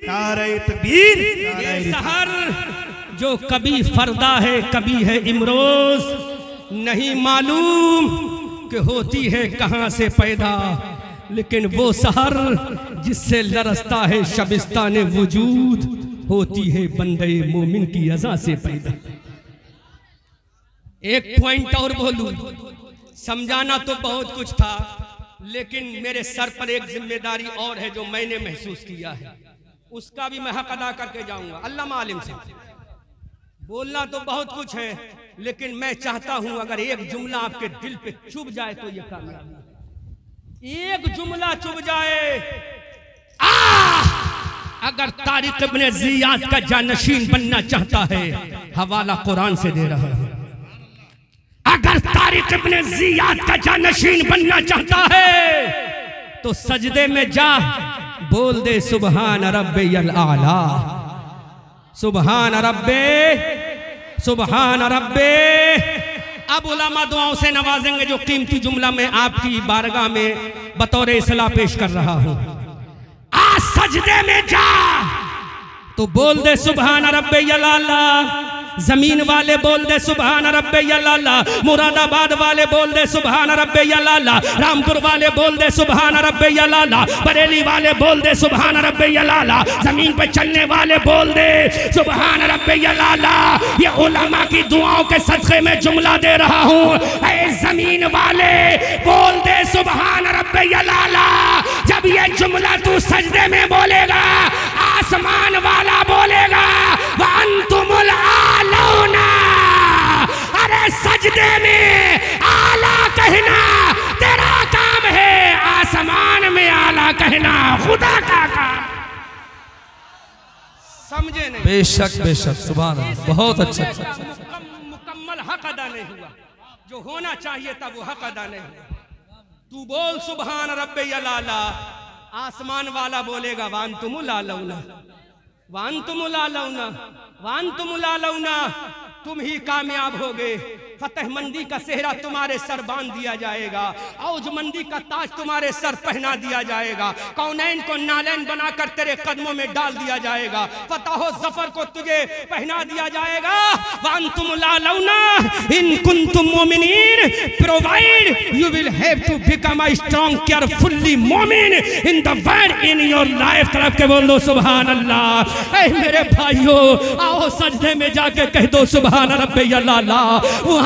नारे तकबीर। ये सहर जो कभी फरदा है कभी है इमरोज, नहीं मालूम कि होती है कहाँ से पैदा, लेकिन वो सहर जिससे लरसता है शबिस्तान वजूद, होती है बंदे मोमिन की अज़ा से पैदा। एक पॉइंट और बोलूं, समझाना तो बहुत कुछ था, लेकिन मेरे सर पर एक जिम्मेदारी और है जो मैंने महसूस किया है, उसका भी मैं हक अदा करके जाऊंगा। अल्लाह मालिम से बोलना तो बहुत कुछ है, लेकिन मैं चाहता हूं अगर एक जुमला आपके दिल पे चुभ जाए तो ये कामयाबी। एक जुमला चुभ जाए, अगर तारिक इब्ने ज़ियाद का जानशीन बनना चाहता है, हवाला कुरान से दे रहा है। अगर तारिक इब्ने ज़ियाद का जानशीन बनना चाहता है तो सजदे में जा, बोल दे सुबहान रब्बियल आला, सुबहान रब्बे, सुबहान रब्बे। अब उलमा दुआओं से नवाजेंगे जो कीमती जुमला मैं आपकी बारगाह में बतौर इस्लाह पेश कर रहा हूं। आज सजदे में जा तो बोल दे सुबहान रब्बियल आला, जमीन वाले बोल दे सुबहान रब्बियल आला, मुरादाबाद वाले बोल दे सुबहान रब्बियल आला, रामपुर वाले बोल दे सुबहान रब्बियल आला, बरेली वाले बोल दे सुबहान रब्बियल आला, जमीन पे चलने वाले बोल दे सुबहान रब्बियल आला। ये उलमा की दुआओं के सदक़े में जुमला दे रहा हूँ। ऐ जमीन वाले बोल दे सुबहान रब्बियल आला। जब ये जुमला तू सजदे में बोलेगा, आसमान वाला बोलेगा वअंतुमुल आलौना। अरे सजदे में आला कहना तेरा काम है, आसमान में आला कहना खुदा का काम। समझे नहीं? बेशक बेशक, सुभान अल्लाह, बहुत अच्छा। मुकम्मल हक अदा नहीं हुआ, जो होना चाहिए था वो हक अदा नहीं हुआ। तू बोल सुबहान रब्बियल आला, आसमान वाला बोलेगा वांतुमुल आलौना, वांतुमुल आलौना, वांतुमुल आलौना। तुम ही कामयाब होगे, फतहमंदी का सेहरा तुम्हारे सर बांध दिया जाएगा, औजमंदी का ताज तुम्हारे सर पहना दिया जाएगा, कौनैन को नालैन बनाकर तेरे कदमों में डाल दिया जाएगा, फतह जफर को तुझे पहना दिया जाएगा। वांतुमुल आलौना इन कुंतुम मोमिनीन, provide you will have to become a strong carefully मोमिन in the world in your life. तरफ के बोलो सुभान अल्लाह। ऐ मेरे भाइयों, आओ सजदे में जाके कह दो सुभान रब्बियल आला।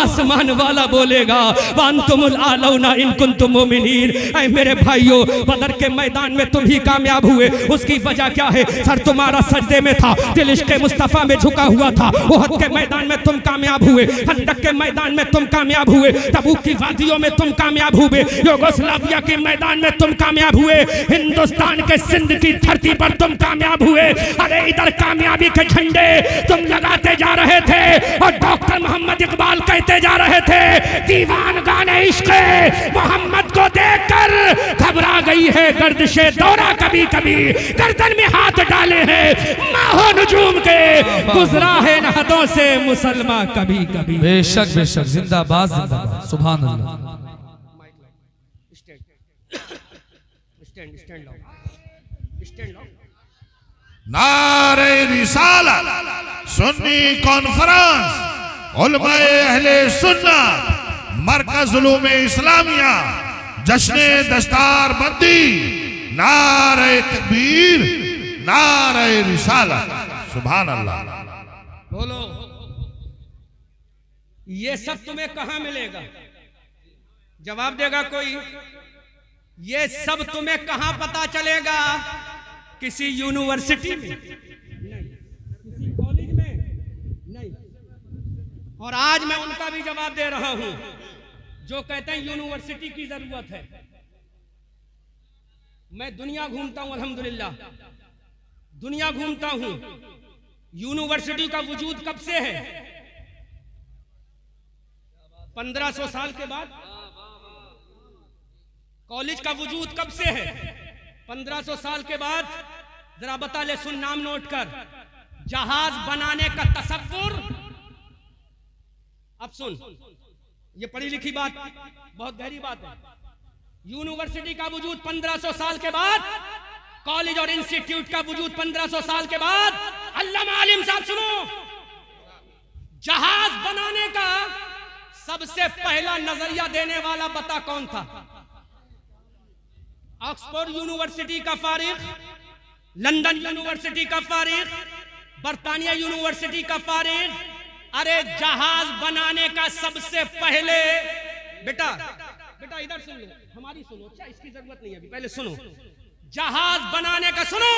आसमान वाला बोलेगा वांतुमुल आलौना इन कुंतुम मोमिनीन। ऐ मेरे भाइयों, बदर के मैदान में तुम ही कामयाब हुए, उसकी वजह क्या है? सर तुम्हारा सजदे में था, दिल इश्क़े मुस्तफ़ा में झुका हुआ था। उहद के मैदान में तुम कामयाब हुए, खंदक के मैदान में तुम कामयाब हुए, तबूक की वादियों में तुम कामयाब हुए, युगोस्लाविया के मैदान में तुम कामयाब हुए, हिंदुस्तान के सिंध की धरती पर तुम कामयाब हुए। अरे इधर कामयाबी के झंडे तुम लगाते जा रहे थे और डॉक्टर मोहम्मद इकबाल कहते जा रहे थे, दीवान गाने इश्क़ मोहम्मद को देखकर घबरा गई है गर्दिशे दौरा, कभी कभी गर्दन में हाथ डाले हैं माहो नजूम के, गुजरा है नहदों से मुसलमान कभी कभी। बेशक बेशक, जिंदाबाद जिंदाबाद, सुभान अल्लाह। नारे रिसालत, सुन्नी कॉन्फ्रेंस, उलमाए अहले सुन्नत, मरकज उलूमे इस्लामिया, जश्ने दस्तार बंदी, नारे तकबीर, नारे रिसालत, सुभान अल्लाह। बोलो, ये सब तुम्हें कहां मिलेगा? जवाब देगा कोई? ये सब तुम्हें कहां पता चलेगा? किसी यूनिवर्सिटी में नहीं, किसी कॉलेज में नहीं। और आज मैं उनका भी जवाब दे रहा हूं जो कहते हैं यूनिवर्सिटी की जरूरत है। मैं दुनिया घूमता हूं, अल्हम्दुलिल्लाह दुनिया घूमता हूं। यूनिवर्सिटी का वजूद कब से है? 1500 साल के बाद। कॉलेज का वजूद कब से है? 1500 साल के बाद। जरा बता ले, सुन, नाम नोट कर। जहाज बनाने का तसव्वुर, अब सुन, ये पढ़ी लिखी बात, बहुत गहरी बात है। यूनिवर्सिटी का वजूद 1500 साल के बाद, कॉलेज और इंस्टीट्यूट का वजूद 1500 साल के बाद। अल्लामा आलिम साहब सुनो, जहाज बनाने का सबसे पहला नजरिया देने वाला बता कौन था? ऑक्सफोर्ड यूनिवर्सिटी का फारिग, लंदन यूनिवर्सिटी का फारिग, बर्तानिया यूनिवर्सिटी का फारिग। अरे जहाज बनाने का सबसे पहले, बेटा बेटा इधर सुन लो, हमारी सुनो, अच्छा इसकी जरूरत नहीं है अभी, पहले सुनो। जहाज बनाने का सुनो,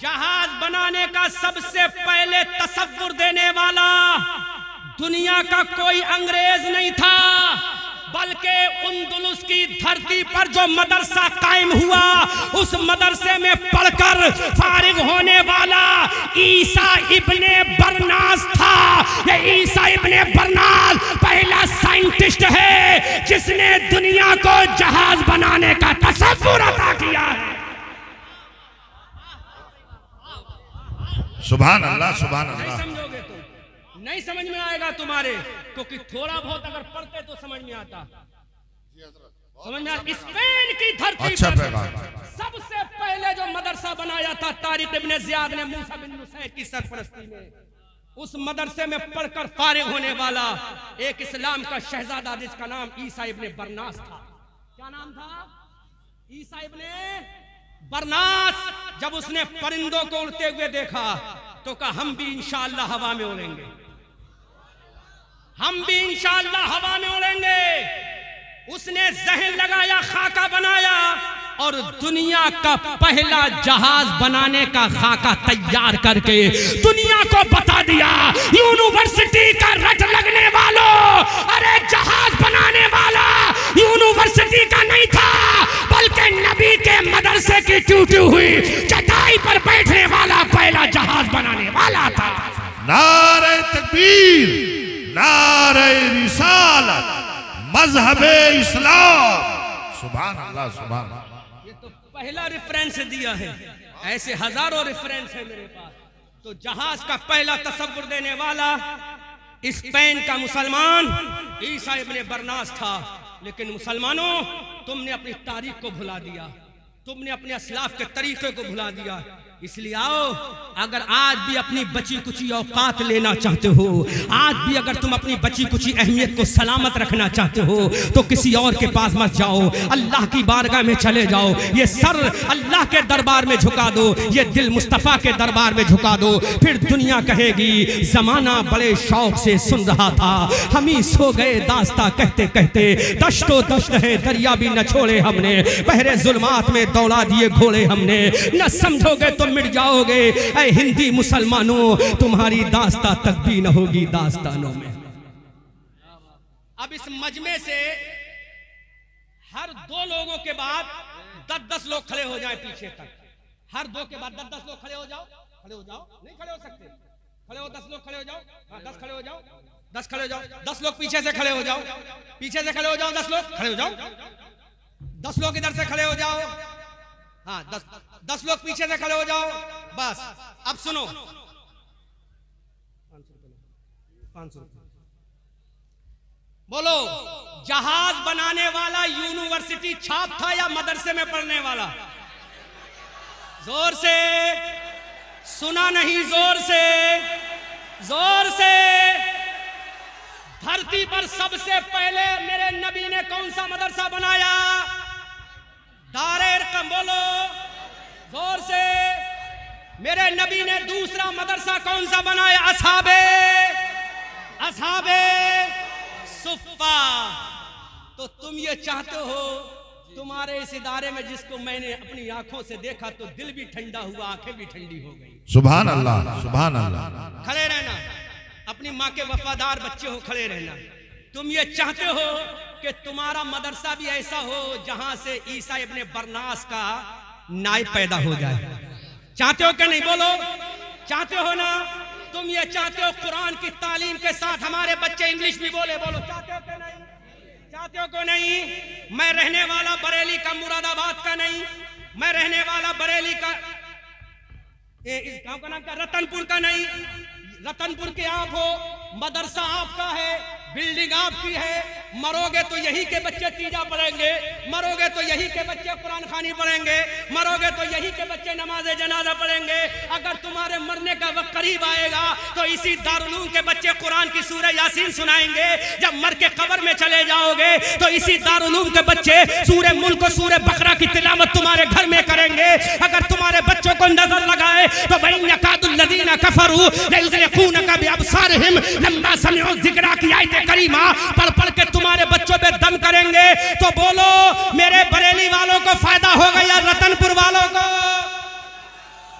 जहाज बनाने का सबसे पहले तसव्वुर देने वाला दुनिया का कोई अंग्रेज नहीं था, बल्कि उंदुलुस की धरती पर जो मदरसा कायम हुआ, उस मदरसे में पढ़कर फारिग होने वाला ईसा इब्ने बरनास था। ये ईसा इब्ने बरनास पहला साइंटिस्ट है जिसने दुनिया को जहाज बनाने का तसव्वुर अता किया है। सुभान अल्लाह, सुभान अल्लाह। समझोगे तो नहीं समझ में आएगा तुम्हारे, क्योंकि थोड़ा बहुत अगर पढ़ते तो समझ में आता। समझ में आता? स्पेन की धरती पर सबसे पहले जो मदरसा बनाया था तारिक इब्ने ज़ियाद ने मूसा बिन नुसैर की सरपरस्ती में, उस मदरसे में पढ़कर फारिग होने वाला एक इस्लाम का शहजादा जिसका नाम ईसा इब्ने बरनास था। क्या नाम था? ईसा इब्ने बरनास। जब उसने परिंदों को उड़ते हुए देखा तो कहा हम भी इंशाअल्लाह हवा में उड़ेंगे, हम भी इंशाअल्लाह हवा में उड़ेंगे। उसने जहन लगाया, खाका बनाया और दुनिया का पहला जहाज बनाने का खाका तैयार करके दुनिया को बता दिया। यूनिवर्सिटी का रट लगने वालों, अरे जहाज बनाने वाला यूनिवर्सिटी का नहीं था, बल्कि नबी के मदरसे की टूटी हुई चटाई पर बैठने वाला पहला जहाज बनाने वाला था। नारे तकबीर, नारे रिसालत, मजहबे इस्लाम। सुभान अल्लाह, सुभान अल्लाह। ये तो पहला रेफरेंस दिया है, ऐसे हजारों रेफरेंस है मेरे पास। तो जहाज का पहला तसव्वुर देने वाला स्पेन का मुसलमान ईसा इब्ने बरनास था। लेकिन मुसलमानों, तुमने अपनी तारीख को भुला दिया, तुमने अपने असलाफ के तरीके को भुला दिया। इसलिए आओ, अगर आज भी अपनी बची कुची औकात लेना चाहते हो, आज भी अगर तुम अपनी बची कुची अहमियत को सलामत रखना चाहते हो, तो किसी और के पास मत जाओ, अल्लाह की बारगाह में चले जाओ। ये सर अल्लाह के दरबार में झुका दो, ये दिल मुस्तफ़ा के दरबार में झुका दो। फिर दुनिया कहेगी जमाना बड़े शौक से सुन रहा था, हम ही सो गए दास्ता कहते कहते। दश्तो दश्त है दरिया भी न छोड़े हमने, बहरे जुल्मात में दौड़ा दिए घोड़े हमने। न समझोगे तो मिट जाओगे। ऐ हिंदी मुसलमानों, तुम्हारी दास्ता तक भी न होगी दास्तानों में। अब इस मजमे से हर दो लोगों के बाद 10-10 लोग खड़े हो जाएं पीछे तक। हर दो के बाद 10-10 लोग खड़े हो जाओ। खड़े हो जाओ, नहीं खड़े हो सकते? खड़े हो, 10 लोग खड़े हो जाओ। हाँ, 10 खड़े हो जाओ, 10 खड़े हो जाओ। 10 लोग पीछे से खड़े हो जाओ, पीछे से खड़े हो जाओ। 10 लोग खड़े हो जाओ, 10 लोग इधर से खड़े हो जाओ। हाँ, 10 लोग पीछे से खड़े हो जाओ। बस अब सुनो, 500 बोलो, जहाज बनाने वाला यूनिवर्सिटी छाप था या मदरसे में पढ़ने वाला? जोर से सुना नहीं, जोर से, जोर से। धरती पर सबसे पहले मेरे नबी ने कौन सा मदरसा बनाया? दारेर कम बोलो, जोर से। मेरे नबी ने दूसरा मदरसा कौन सा बनाया? असहाबे सुफ्फा। तो तुम ये चाहते हो तुम्हारे इस इदारे में जिसको मैंने अपनी आंखों से देखा तो दिल भी ठंडा हुआ, आंखें भी ठंडी हो गई। सुभान अल्लाह, सुभान अल्लाह। खड़े रहना, अपनी माँ के वफादार बच्चे हो, खड़े रहना। तुम ये चाहते हो कि तुम्हारा मदरसा भी ऐसा हो जहां से ईसा इब्ने बरनास का नायब पैदा हो जाए। चाहते हो कि नहीं? बोलो, चाहते हो ना? तुम ये चाहते हो कुरान की तालीम के साथ हमारे बच्चे इंग्लिश भी बोले? बोलो, चाहते हो कि नहीं? चाहते हो कि नहीं? मैं रहने वाला बरेली का, मुरादाबाद का नहीं, मैं रहने वाला बरेली का, इस गांव का नाम क्या? रतनपुर का नहीं। रतनपुर के आप हो, मदरसा आपका है, बिल्डिंग आपकी है, मरोगे तो यही के बच्चे तीजा पढ़ेंगे, मरोगे तो यही के बच्चे कुरान खानी पढ़ेंगे, मरोगे तो यही के बच्चे नमाज जनाजा पढ़ेंगे। अगर तुम्हारे मरने का वक्त करीब आएगा तो इसी दारुल के बच्चे कुरान की सूरह यासीन सुनाएंगे। जब मर के कब्र में चले जाओगे तो इसी दारुल के बच्चे सूरह मुल्क और सूरह बकरा की तिलावत तुम्हारे घर में करेंगे। अगर तुम्हारे बच्चों को नजर लगाए तो वइन यकादुल्लज़ीना कफरू लयुज़लिकूनका बिअबसारिहिम लम्मा समिअू ज़िक्रा की आयत करीमा पढ़ पढ़ के तुम्हारे बच्चों पे दम करेंगे। तो बोलो मेरे बरेली वालों को फायदा होगा या रतनपुर वालों को?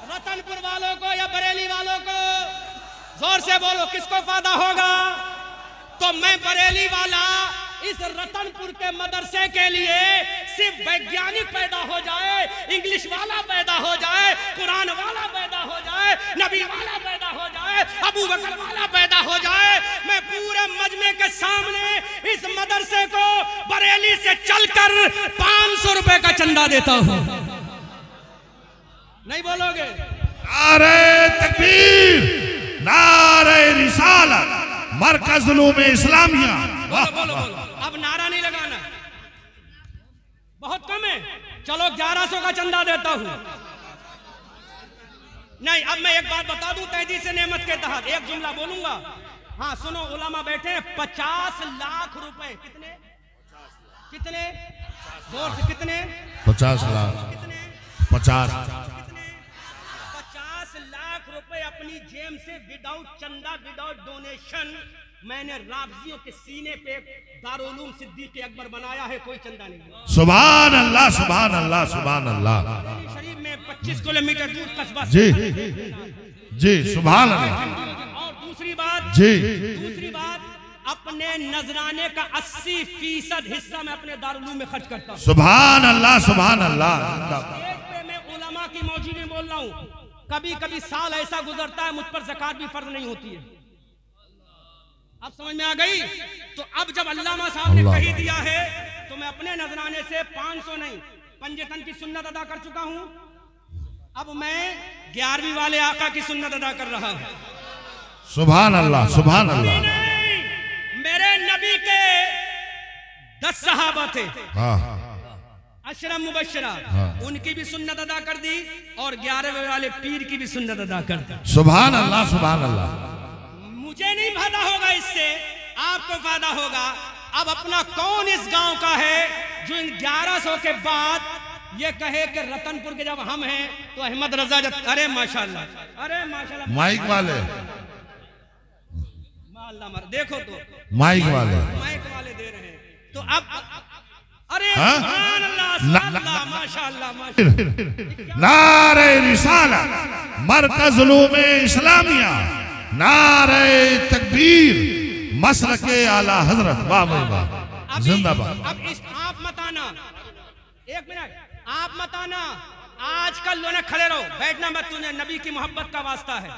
रतनपुर वालों को या बरेली वालों को? जोर से बोलो किसको फायदा होगा? तो मैं बरेली वाला इस रतनपुर के मदरसे के लिए सिर्फ वैज्ञानिक पैदा हो जाए, इंग्लिश वाला पैदा हो जाए, कुरान वाला पैदा हो जाए, नबी वाला पैदा हो जाए, अबू बकर वाला पैदा हो जाए, मैं पूरे मजमे के सामने इस मदरसे को बरेली से चलकर 500 रुपए का चंदा देता हूं। नहीं बोलोगे? नारे तकबीर, नारे रिसालत, मरकज़ उलूम इस्लामिया। बोलो बोलो बोलो, अब नारा नहीं लगाना, बहुत कम है। चलो 1100 का चंदा देता हूं। नहीं, अब मैं एक बात बता दूं तेजी से नेमत के तहत एक जुमला बोलूंगा। हाँ सुनो, उलमा बैठे हैं। 50 लाख रुपए। कितने कितने? जोर से कितने? 50 लाख। कितने? 50 लाख रुपए अपनी जेब से विदाउट चंदा, विदाउट डोनेशन मैंने राबजियों के सीने पे दारुल सिद्दीक अकबर बनाया है। कोई चंदा नहीं। सुभान अल्लाह, सुभान अल्लाह, सुभान अल्लाह। शरीफ में 25 किलोमीटर दूर कस्बा जी जी, सुभान अल्लाह। और दूसरी बात जी, दूसरी बात, अपने नजराने का 80% हिस्सा मैं अपने दारुल में खर्च करता हूँ। सुभान अल्लाह, सुभान अल्लाह। एक पे मैं उलमा की मौजूद में बोल रहा हूँ। कभी कभी साल ऐसा गुजरता है मुझ पर ज़कात भी फर्ज नहीं होती है। अब समझ में आ गई? तो अब जब अल्लामा साहब ने कही दिया है तो मैं अपने नजराने से 500 नहीं, पंजतन की सुन्नत अदा कर चुका हूं। अब मैं 11वीं वाले आका की सुन्नत अदा कर रहा हूं। सुभान अल्लाह, सुभान अल्लाह। मेरे नबी के 10 सहाबा थे, अशरा मुबशरा, उनकी भी सुन्नत अदा कर दी और 11वें वाले पीर की भी सुन्नत अदा कर दी। सुभान अल्लाह, सुभान अल्लाह। मुझे नहीं फायदा होगा इससे, आपको फायदा होगा। अब अपना कौन इस गांव का है जो इन 1100 के बाद ये कहे कि रतनपुर के जब हम हैं तो अहमद रजा अरे माशाल्लाह, अरे माशाल्लाह, माइक वाले, देखो तो माइक वाले दे रहे हैं। तो अब अरे सुभान अल्लाह, माशाल्लाह, माशाल्लाह। नारे रिसालत, मरकज़ उलूम इस्लामिया, नारे तकबीर, मसलके आला हजरत। वाह भाई वाह, जिंदाबाद। अब इस आप मत आना, एक मिनट आप मत आना। आजकल लोग खड़े रहो, बैठना मत, तुझे नबी की मोहब्बत का वास्ता है।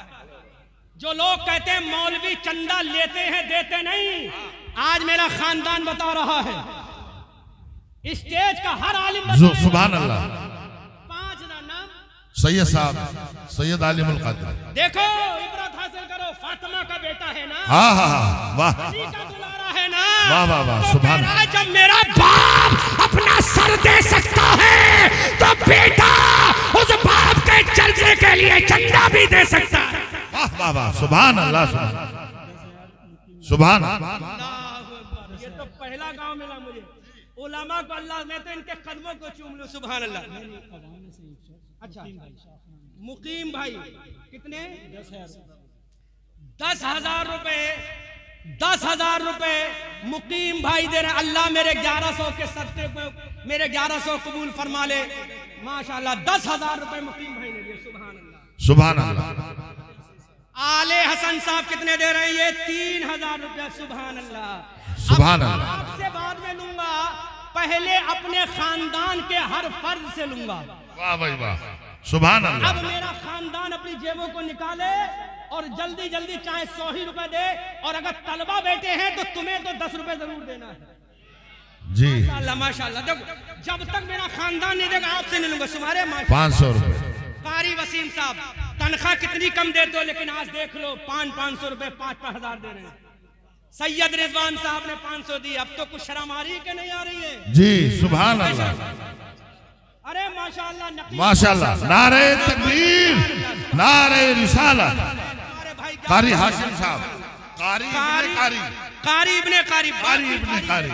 जो लोग कहते हैं मौलवी चंदा लेते हैं देते नहीं, आज मेरा खानदान बता रहा है, स्टेज का हर आलिम सुभान अल्लाह। 5 नाम सैयद साहब, सैयद आलिमुल कादिर। देखो, इबरत हासिल करो, फातिमा का बेटा है ना, हाँ हाँ हाँ, वाह अली का दुलारा है ना, वाह वाह वाह, तो सुभान। जब मेरा बाप अपना सर दे सकता है तो बेटा उस बाप के चर्चे के लिए चंदा भी दे सकता है। वाह वाह वाह, सुभान अल्लाह, सुभान। ये तो पहला गांव मिला मुझे। उलमा को अल्लाह, मैं तो इनके कदमों को चूम लूं। सुभान अल्लाह। अच्छा, मुकीम भाई कितने? 10,000 रुपए, 10,000 रुपए मुकीम भाई दे रहे। अल्लाह मेरे 1100 के सदक़े को मेरे 1100 कबूल फरमा ले। माशाल्लाह 10,000 रुपए मुकीम भाई ने दिए। सुभान अल्लाह, सुभान अल्लाह। आले हसन साहब कितने दे रहे हैं? ये 3,000 रुपया। सुभान अल्लाह, सुभान अल्लाह। आपसे बाद में लूंगा, पहले अपने खानदान के हर फर्ज से लूंगा। वाह भाई वाह, सुभान अल्लाह। अब मेरा खानदान अपनी जेबों को निकाले और जल्दी जल्दी चाहे 100 ही रुपए दे, और अगर तलबा बैठे हैं तो तुम्हें तो 10 रुपए जरूर देना है। जी माशाल्लाह, माशाल्लाह। जब तक मेरा खानदान नहीं देगा आपसे नहीं लूंगा। तुम्हारे 500 रुपए। कारी वसीम साहब, तनख्वाह कितनी कम देते हो, लेकिन आज देख लो 500 रुपए 5-5 हजार दे रहे हैं। सैयद रिजवान साहब ने 500 दी। अब तो कुछ शर्म आ रही है कि नहीं आ रही है? जी सुभान अल्लाह, अरे माशाअल्लाह, नकली माशाअल्लाह, नारे तकबीर, नारे रिसालत। हमारे भाई कारी हाशिम साहब, कारी इब्ने कारी, कारी इब्ने कारी, कारी इब्ने कारी,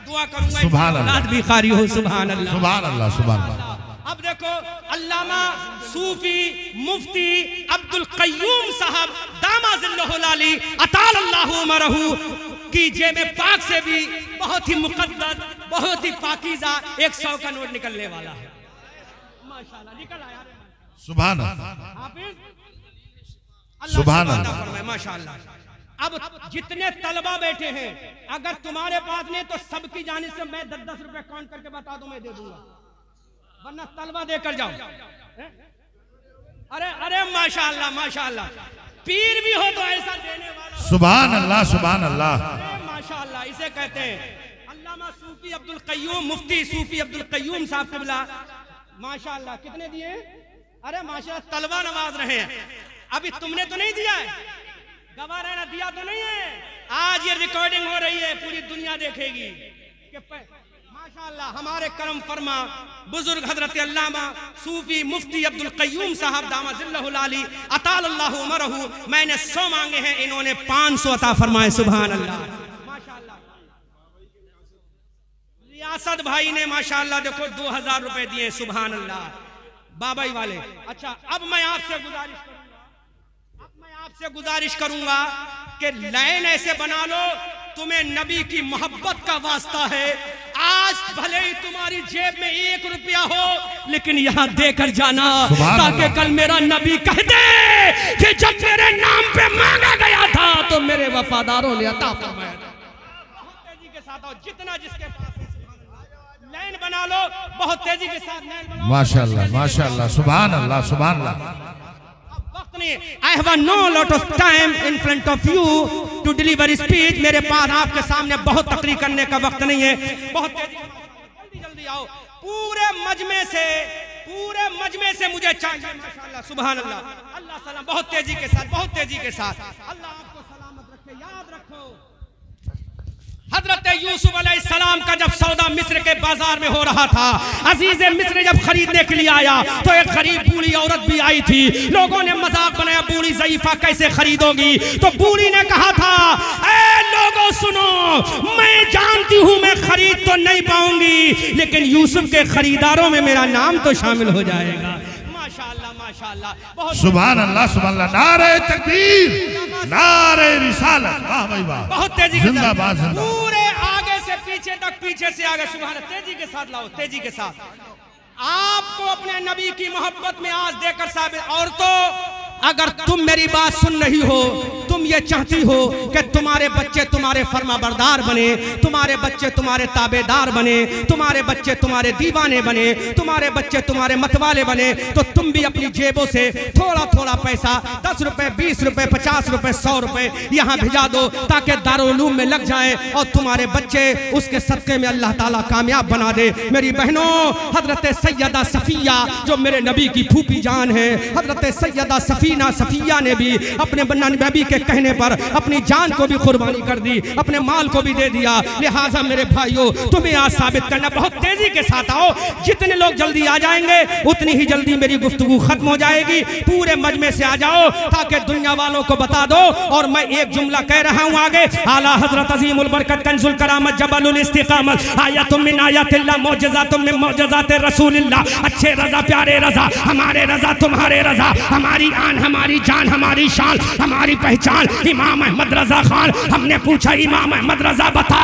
दुआ करूंगा सुभान अल्लाह, औलाद भी कारी हो। सुभान अल्लाह, सुभान अल्लाह, सुभान अल्लाह। अब देखो अल्लामा सूफी मुफ्ती अब्दुल कय्यूम साहब दामाजिल्लहुल आली अतालल्लाहु उमरहू की जेब पाक से भी बहुत ही मुकद्दस, बहुत ही पाकीज़ा 100 का नोट निकलने वाला है। माशाल्लाह निकल आया। सुभान अल्लाह, हाफिज सुभान अल्लाह अल्लाह। फरमाए माशाल्लाह। अब जितने तलबा बैठे हैं, अगर तुम्हारे पास नहीं तो सबकी जानिब से मैं 10-10 रुपए काउंट करके बता दूं, मैं दे दूंगा, वरना तलबा देकर जाओ। अरे अरे माशाल्लाह माशाल्लाह, पीर भी हो तो ऐसा देने वाला। सुभान अल्लाह, सुभान अल्लाह, माशाल्लाह, इसे कहते हैं अल्लामा सूफी अब्दुल कय्यूम, मुफ्ती सूफी अब्दुल कय्यूम साहब क़िबला। माशाल्लाह कितने दिए? अरे माशाल्लाह, तलबा नवाज रहे हैं। अभी तुमने तो नहीं दिया है, गवाह रहना दिया तो नहीं है। आज ये रिकॉर्डिंग हो रही है, पूरी दुनिया देखेगी कि माशाअल्लाह हमारे करम फरमा बुजुर्ग हजरत अल्लामा सूफी मुफ्ती अब्दुल कय्यूम साहब दामाजिल्लहुल आली अतालल्लाहु उमरहू, मैंने 100 मांगे हैं, इन्होंने 500 अता फरमाए। सुभान अल्लाह माशाअल्लाह। रियासत भाई ने माशाअल्लाह देखो 2000 रुपए दिए। सुभान अल्लाह बाबाई वाले। अच्छा, अब मैं आपसे गुजारिश करूंगा कि लाइन ऐसे बना लो, तुम्हें नबी की मोहब्बत का वास्ता है। आज भले ही तुम्हारी जेब में 1 रुपया हो, लेकिन यहाँ देकर जाना, ताकि कल मेरा नबी कह दे कि जब मेरे नाम पे मांगा गया था तो मेरे वफादारों ने अता फरमाया। तेजी के साथ आओ, जितना जिसके पास लाइन बना लो, बहुत तेजी के साथ लाइन बनाओ। माशाअल्लाह, माशाअल्लाह, सुभान अल्लाह, सुभान अल्लाह। I have no lot of time in front of you to deliver speech। मेरे पास आपके सामने बहुत तकरीर करने का वक्त नहीं है। बहुत जल्दी जल्दी आओ। पूरे मजमे से मुझे चाहिए। माशाअल्लाह सुभान अल्लाह, अल्लाह सलाम। बहुत तेजी के साथ, बहुत तेजी के साथ। अल्लाह आपको सलामत रखे। याद रखो, हजरत यूसुफ अलैहिस्सलाम का जब सौदा मिस्र के बाजार में हो रहा था, अजीज मिस्र जब खरीदने के लिए आया तो एक गरीब बूढ़ी औरत भी आई थी। लोगों ने मजाक बनाया, बूढ़ी ज़ईफा कैसे खरीदोगी? तो बूढ़ी ने कहा था, ए लोगों सुनो, मैं जानती हूँ मैं खरीद तो नहीं पाऊंगी, लेकिन यूसुफ के खरीदारों में मेरा नाम तो शामिल हो जाएगा। माशाअल्लाह माशाअल्लाह, सुभान अल्लाह, सुभान अल्लाह, नारे तकबीर, नारे रिसालत, वाह भाई वाह, बहुत तेजी के जिंदाबाद, साथ पूरे आगे से पीछे तक, पीछे से आगे। सुभान, तेजी के साथ लाओ, तेजी के साथ। आपको अपने नबी की मोहब्बत में आज देकर साबित। और तो अगर तुम मेरी बात सुन रही हो, तुम ये चाहती हो कि तुम्हारे बच्चे तुम्हारे फरमाबरदार बने, तुम्हारे बच्चे तुम्हारे ताबेदार बने, तुम्हारे बच्चे तुम्हारे दीवाने बने, तुम्हारे बच्चे तुम्हारे मतवाले बने, तो तुम भी अपनी जेबों से थोड़ा थोड़ा पैसा 10 रुपए, 20 रुपए, 50 रुपए, 100 रुपए यहाँ भिजा दो, ताकि दारुल उलूम में लग जाए और तुम्हारे बच्चे उसके सदक़े में अल्लाह ताला कामयाब बना दे। मेरी बहनों, हजरत सैयदा सफिया जो मेरे नबी की फूफी जान है, हजरत सैयदा सफिया ने भी अपने नबी के कहने पर अपनी जान को भी कुर्बानी कर दी, अपने माल को भी दे दिया। लिहाजा मेरे भाइयों, तुम्हें आज साबित करना, बहुत तेजी के साथ आओ। जितने लोग जल्दी आ जाएंगे उतनी ही जल्दी मेरी गुफ्तगू खत्म हो जाएगी। पूरे मजमे से आ जाओ ताकि दुनिया वालों को बता दो। और मैं एक जुमला कह रहा हूँ आगे, आला हजरत अजीमुल बरकत कंजुल करामत जबलुल इस्तिकामत आयतुम मिन आयातिल्लाह मौजज़ातुम मिन मौजज़ाति रसूलिल्लाह। अच्छे रजा, प्यारे रजा, हमारे रजा, तुम्हारे रजा, हमारी आन, हमारी जान, हमारी शान, हमारी पहचान, इमाम अहमद रजा खान। हमने पूछा, इमाम अहमद रजा बता,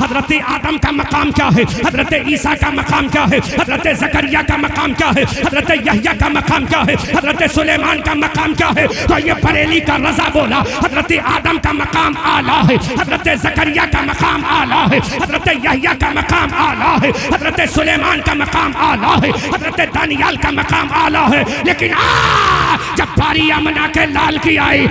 हजरत आदम का मकाम क्या है, हजरत ईसा का मकाम क्या है, हजरत जकरिया का मकाम क्या है, हजरत यहया का मकाम क्या है, हजरत सुलेमान का मकाम क्या है? तो ये बरेली का रजा बोला, हजरत आदम का मकाम आला है, हजरत जकरिया का मकाम आला है, हजरत यहया का मकाम आला है, हजरत सुलेमान का मकाम आला है, हजरत दानियाल का मकाम आला है। लेकिन जब बारी अमना के लाल की आई,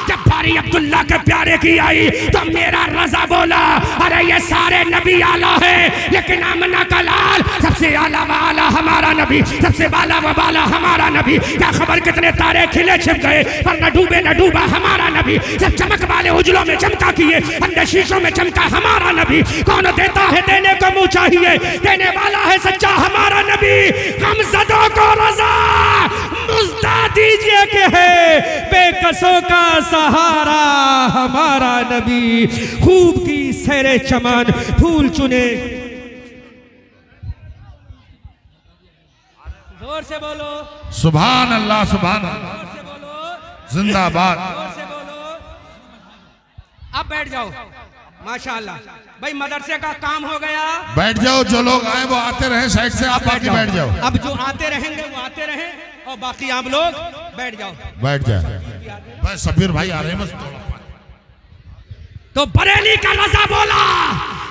जब बारी बारी अब्दुल्ला के प्यारे की आई तो मेरा रजा बोला अरे ये सारे नबी आला है लेकिन आमना का लाल सबसे आला वाला हमारा नबी, सबसे बाला व बाला हमारा नबी। क्या खबर कितने तारे खिले छिप गए पर न डूबे न डूबा हमारा नबी। सब चमक वाले उजलों में चमका किए अंदर शीशों में चमका हमारा नबी। कौन देता है देने को मुँह चाहिए, देने वाला है सच्चा हमारा नबी। हम ज़दों को रजा मुज़्दा दीजिए के है बेकसों का सहारा हमारा नबी। खूब की सैरे चमन फूल चुने। जोर से बोलो सुभान अल्लाह, सुभान अल्लाह, जोर से बोलो जिंदाबाद। जोर से बोलो। अब बैठ जाओ माशाअल्लाह। भाई मदरसे का काम हो गया, बैठ जाओ। जो लोग आए वो आते रहे साइड से, आप बाकी बैठ जाओ। अब जो आते रहेंगे वो आते रहें और बाकी आप लोग बैठ जाओ। बैठ जाए बस। सबीर भाई आ रहे हैं बस। तो बरेली का रजा बोला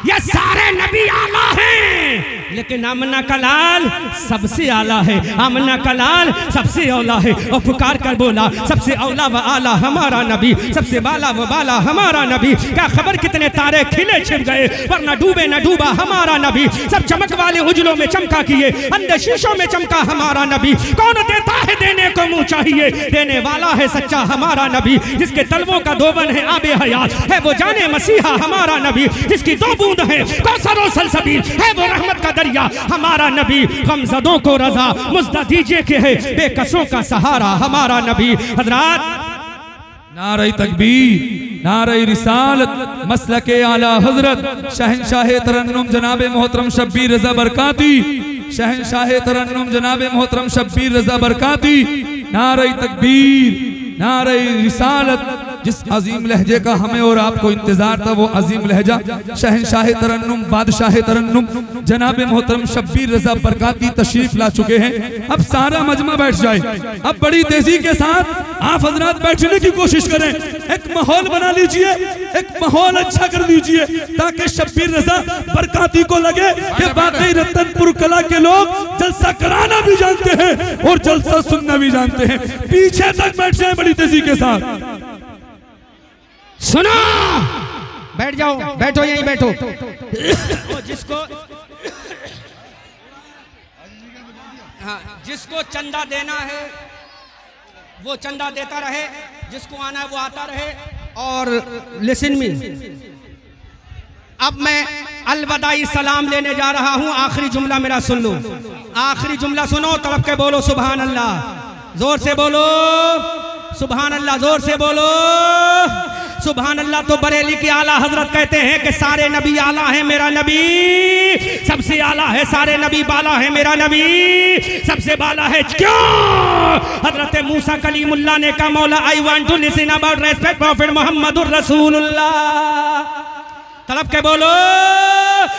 ये सारे नबी आला हैं लेकिन आमना का लाल सबसे आला है। आमना का लाल सबसे औला है। और पुकार कर बोला सबसे औला व आला हमारा नबी, सबसे बाला व बाला हमारा नबी। क्या खबर कितने तारे खिले छिप गए पर न डूबे न डूबा हमारा नबी। सब चमक वाले उजलों में चमका किए अंदर शीशों में चमका हमारा नबी। कौन देता है देने को मुँह चाहिए, देने वाला है सच्चा हमारा नबी। जिसके तलवों का दोबन है आबे हयात है वो जाने मसीहा हमारा नबी। जिसकी दो बूंद है कौसर और सलसबील है वो रहमत का दरिया हमारा नबी। गमज़दों को रजा मुज़्दा दीजिए के है बेकसों का सहारा हमारा नबी। हज़रात नारे तकबीर, नारे रिसालत, मसलके आला हजरत शहंशाह तरन्नुम जनाबे मोहतरम शब्बीर रजा बरकाती, शहंशाह तरन्नुम जनाबे मोहतरम शब्बीर रजा बरकाती। नारे तकबीर, नारे रिसालत। जिस अजीम लहजे का हमें और आपको इंतजार था वो अजीम लहजा शहंशाह तरन्नुम बादशाह तरन्नुम जनाबे मोहतरम शब्बीर रजा बरकाती तशरीफ ला चुके हैं। अब सारा मजमा बैठ जाए। अब बड़ी तेजी के साथ आप हजरात बैठने की कोशिश करें। एक माहौल बना लीजिए, एक माहौल अच्छा कर दीजिए ताकि शब्बीर रजा बरकाती को लगे कि वाकई रतनपुर कला के लोग जलसा कराना भी जानते हैं और जलसा सुनना भी जानते हैं। पीछे तक बैठ जाए बड़ी तेजी के साथ। सुनो, बैठ जाओ, बैठो यहीं बैठो। जिसको हाँ, जिसको चंदा देना है वो चंदा देता रहे, जिसको आना है वो आता रहे। और लिसन मी, अब मैं अलविदाई सलाम लेने जा रहा हूं। आखिरी जुमला मेरा सुन लो, आखिरी जुमला सुनो, तड़प के बोलो सुभान अल्लाह। जोर से बोलो सुभान अल्लाह, जोर से बोलो सुभान अल्लाह। तो बरेली के आला हजरत कहते हैं कि सारे नबी आला है मेरा नबी, सबसे आला है सारे नबी, बाला है मेरा नबी, सबसे बाला है। क्यों? हजरत मूसा कलीमुल्लाह ने कहा मौला I want to listen about respect prophet मोहम्मदुर रसूलुल्लाह। तलब के बोलो।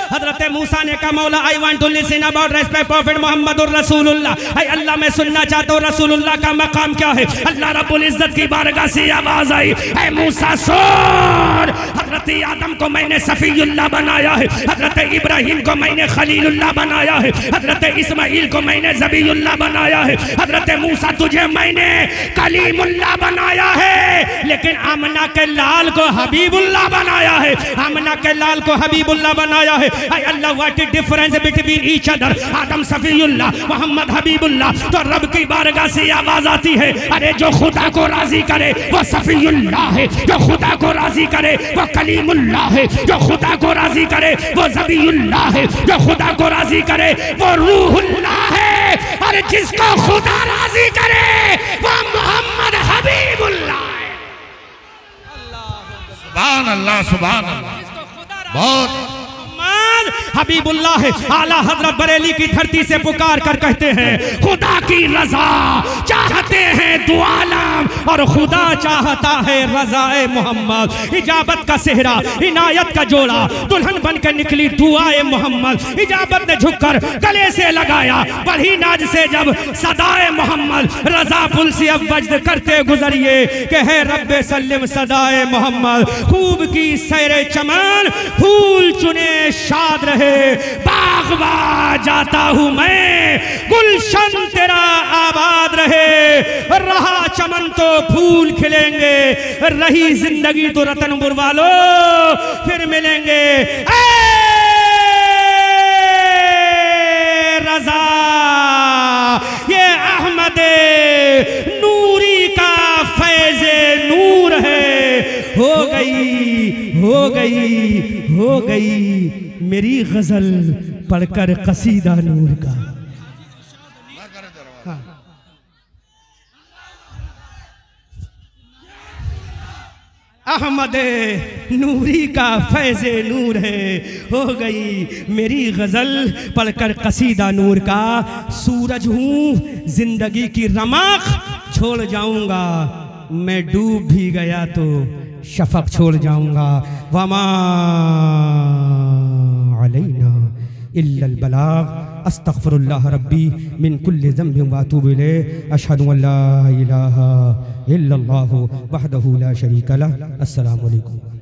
हजरत मूसा ने कहा मौला I want to listen about respect prophet मोहम्मदुर रसूलुल्लाह। आई अल्लाह मैं सुनना चाहता हूँ रसूलुल्लाह का मकाम क्या है। अल्लाह रब्बुल इज्जत की बारगाह से आवाज आई, ऐ मूसा सुन, हजरत आदम को मैंने सफीउल्लाह बनाया है, हजरत इब्राहिम को मैंने खलीलुल्लाह बनाया है, हजरत इस्माइल को मैंने ज़बीउल्लाह बनाया है, हजरत मूसा तुझे मैंने कलीमुल्लाह बनाया है, लेकिन आमना के लाल को हबीबुल्लाह बनाया है, आमना के लाल को हबीबुल्लाह बनाया है। आई Allah what is difference between each other. Adam Safiullah, Muhammad Habibullah. तो रब की बारगाह से आवाज आती है, अरे जो खुदा को राजी करे वो सफीउल्लाह है, जो खुदा को राजी करे वो कलीमुल्लाह है, जो खुदा को राजी करे वो ज़बीउल्लाह है, जो खुदा को राजी करे वो रूहुल्लाह है, और जिसको खुदा राजी करे वो मोहम्मद हबीबुल्लाह है। सुभान अल्लाह, सुभान अल्लाह। बहुत हबीबुल्लाह है। आला हजरत बरेली की धरती से पुकार कर कहते हैं खुदा की रजा चाहते हैं दो आलम, और खुदा चाहता है रजाए मोहम्मद। इजाबत का सेहरा, इनायत का जोड़ा, दुल्हन बन के निकली दुआए मोहम्मद। इजाबत ने झुककर गले से लगाया, बढ़ी नाज से जब सदाए मोहम्मद। रजा पुल से अब वज्द करते गुजरिए कि है रब्बे सल्लिम सदाए मोहम्मद। खूब की सैरे चमन फूल चुने शाद रहे है बागवा जाता हूँ मैं, गुलशन तेरा आबाद रहे, रहा चमन तो फूल खिलेंगे, रही जिंदगी तो रतनपुर वालों फिर मिलेंगे। रजा ये अहमद नूरी का फैज़े नूर है, हो गई मेरी गजल पढ़कर कसीदा नूर का। हाँ। अहमद नूरी का फैज़े नूर है, हो गई मेरी गज़ल पढ़कर कसीदा नूर का। सूरज हूँ जिंदगी की रमक छोड़ जाऊंगा, मैं डूब भी गया तो शफक छोड़ जाऊंगा। वमा अलैना इल्लल बलाग। अस्तगफिरुल्लाह रब्बी मिन कुल्लि ज़ंबिन व अतूबु इलैह। अशहदु अन ला इलाहा इल्लल्लाहु वहदहु ला शरीका लह। अस्सलामु अलैकुम।